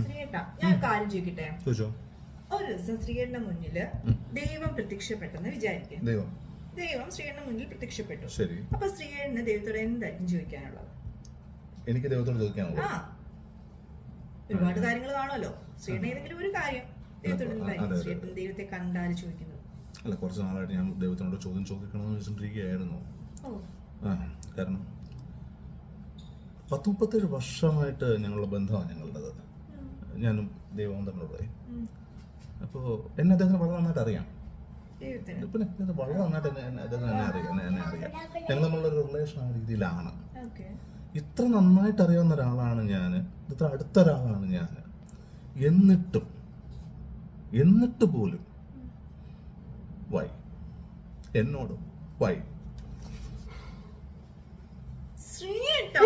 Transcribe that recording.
ശ്രീയേട്ടാ ഞാൻ കാര്യം ചോദിക്കട്ടെ? ഒരു ദിവസം ശ്രീയേട്ടന്റെ മുന്നില് ദൈവം പ്രത്യക്ഷപ്പെട്ടെന്ന് വിചാരിക്കും. ദൈവം ശ്രീയേട്ടന്റെ മുന്നിൽ പ്രത്യക്ഷപ്പെട്ടു. അപ്പൊ ശ്രീയേട്ടന് ദൈവത്തോട് എന്തായിരിക്കും ചോദിക്കാനുള്ളത്? എനിക്ക് ദൈവത്തോട് ചോദിക്കാനുള്ളത് ഒരുപാട് കാര്യങ്ങൾ കാണുമല്ലോ. ശ്രീയേട്ടൻ ഏതെങ്കിലും ഒരു കാര്യം ദൈവത്തോട് ദൈവത്തെ കണ്ടാല് ചോദിക്കുന്നത്? അല്ല, കുറച്ച് നാളായിട്ട് ഞാൻ ദൈവത്തിനോട് ചോദ്യം ചോദിക്കണമെന്ന് വെച്ചിട്ടിരിക്കുകയായിരുന്നു. കാരണം 37 വർഷമായിട്ട് ഞങ്ങളുടെ ബന്ധമാണ് ഞങ്ങളുടേത്, ഞാനും ദൈവവും തമ്മിലുള്ളത്. അപ്പോൾ എന്നെ അദ്ദേഹത്തിന് വളരെ നന്നായിട്ട് അറിയാം. പിന്നെ വളരെ നന്നായിട്ട് എന്നെ അറിയാം. ഞങ്ങൾ തമ്മിലുള്ള റിലേഷൻ ആ രീതിയിലാണ്. ഇത്ര നന്നായിട്ട് അറിയാവുന്ന ഒരാളാണ് ഞാൻ, ഇത്ര അടുത്ത ഒരാളാണ് ഞാൻ. എന്നിട്ട് പോലും വൈ എന്നോട് വൈ? ശ്രീയേട്ടാ